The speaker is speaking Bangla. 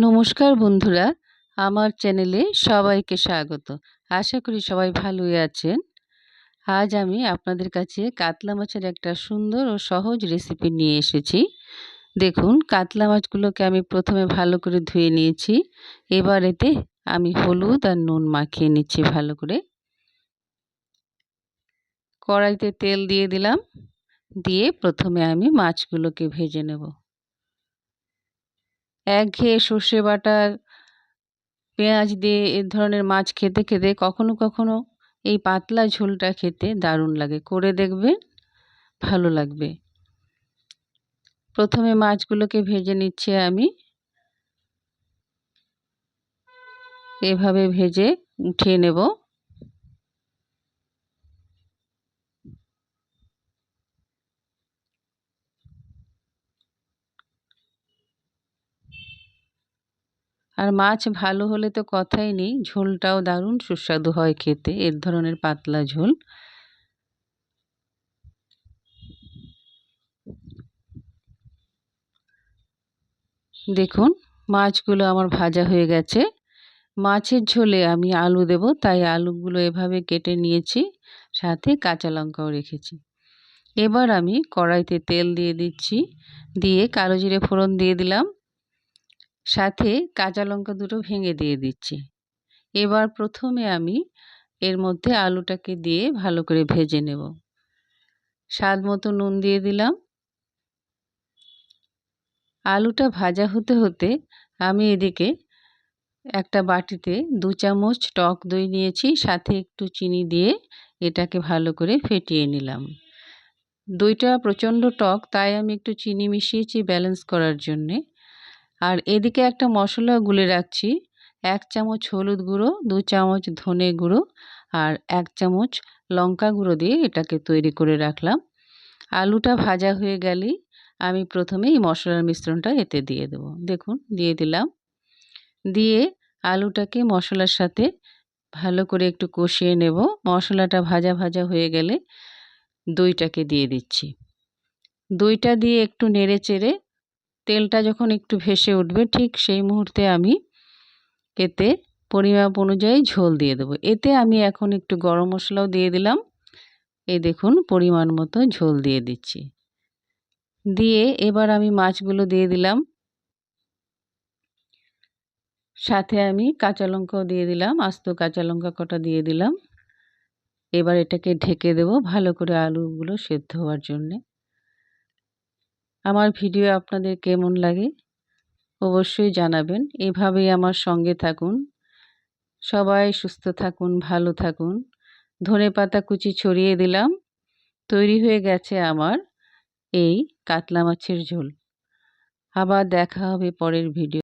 নমস্কার বন্ধুরা, আমার চ্যানেলে সবাইকে স্বাগত। আশা করি সবাই ভালোই আছেন। আজ আমি আপনাদের কাছে কাতলা মাছের একটা সুন্দর ও সহজ রেসিপি নিয়ে এসেছি। দেখুন, কাতলা মাছগুলোকে আমি প্রথমে ভালো করে ধুয়ে নিয়েছি। এবার এতে আমি হলুদ আর নুন মাখিয়ে নিচ্ছি ভালো করে। কড়াইতে তেল দিয়ে দিলাম, দিয়ে প্রথমে আমি মাছগুলোকে ভেজে নেব। একঘেয়ে সর্ষে বাটার পেঁয়াজ দিয়ে এ ধরনের মাছ খেতে খেতে কখনো কখনো এই পাতলা ঝোলটা খেতে দারুণ লাগে। করে দেখবেন, ভালো লাগবে। প্রথমে মাছগুলোকে ভেজে নিচ্ছি আমি। এভাবে ভেজে উঠিয়ে নেব। আর মাছ ভালো হলে তো কথাই নেই, ঝোলটাও দারুণ সুস্বাদু হয় খেতে, এর ধরনের পাতলা ঝোল। দেখুন, মাছগুলো আমার ভাজা হয়ে গেছে। মাছের ঝোলে আমি আলু দেব, তাই আলুগুলো এভাবে কেটে নিয়েছি, সাথে কাঁচা লঙ্কাও রেখেছি। এবার আমি কড়াইতে তেল দিয়ে দিচ্ছি, দিয়ে কালো জিরে ফোড়ন দিয়ে দিলাম, সাথে কাঁচা লঙ্কা দুটো ভেঙে দিয়ে দিচ্ছি। এবার প্রথমে আমি এর মধ্যে আলুটাকে দিয়ে ভালো করে ভেজে নেব। স্বাদ মতো নুন দিয়ে দিলাম। আলুটা ভাজা হতে হতে আমি এদিকে একটা বাটিতে 2 চামচ টক দই নিয়েছি, সাথে একটু চিনি দিয়ে এটাকে ভালো করে ফেটিয়ে নিলাম। দইটা প্রচণ্ড টক, তাই আমি একটু চিনি মিশিয়েছি ব্যালেন্স করার জন্যে। আর এদিকে একটা মশলা গুলে রাখছি। 1 চামচ হলুদ গুঁড়ো, 2 চামচ ধনে গুঁড়ো আর 1 চামচ লঙ্কা গুঁড়ো দিয়ে এটাকে তৈরি করে রাখলাম। আলুটা ভাজা হয়ে গেলেই আমি প্রথমে এই মশলার মিশ্রণটা এতে দিয়ে দেবো। দেখুন, দিয়ে দিলাম। দিয়ে আলুটাকে মশলার সাথে ভালো করে একটু কষিয়ে নেব। মশলাটা ভাজা ভাজা হয়ে গেলে দইটাকে দিয়ে দিচ্ছি। দইটা দিয়ে একটু নেড়ে চেড়ে তেলটা যখন একটু ভেসে উঠবে, ঠিক সেই মুহূর্তে আমি এতে পরিমাপ অনুযায়ী ঝোল দিয়ে দেবো। এতে আমি এখন একটু গরম মশলাও দিয়ে দিলাম। এই দেখুন, পরিমাণ মতো ঝোল দিয়ে দিচ্ছি। দিয়ে এবার আমি মাছগুলো দিয়ে দিলাম, সাথে আমি কাঁচা লঙ্কাও দিয়ে দিলাম, আস্ত কাঁচা লঙ্কা কটা দিয়ে দিলাম। এবার এটাকে ঢেকে দেবো ভালো করে আলুগুলো সেদ্ধ হওয়ার জন্যে। আমার ভিডিও আপনাদের কেমন লাগে অবশ্যই জানাবেন। এভাবেই আমার সঙ্গে থাকুন। সবাই সুস্থ থাকুন, ভালো থাকুন। ধনেপাতা কুচি ছড়িয়ে দিলাম। তৈরি হয়ে গেছে আমার এই কাতলা মাছের ঝোল। আবার দেখা হবে পরের ভিডিও।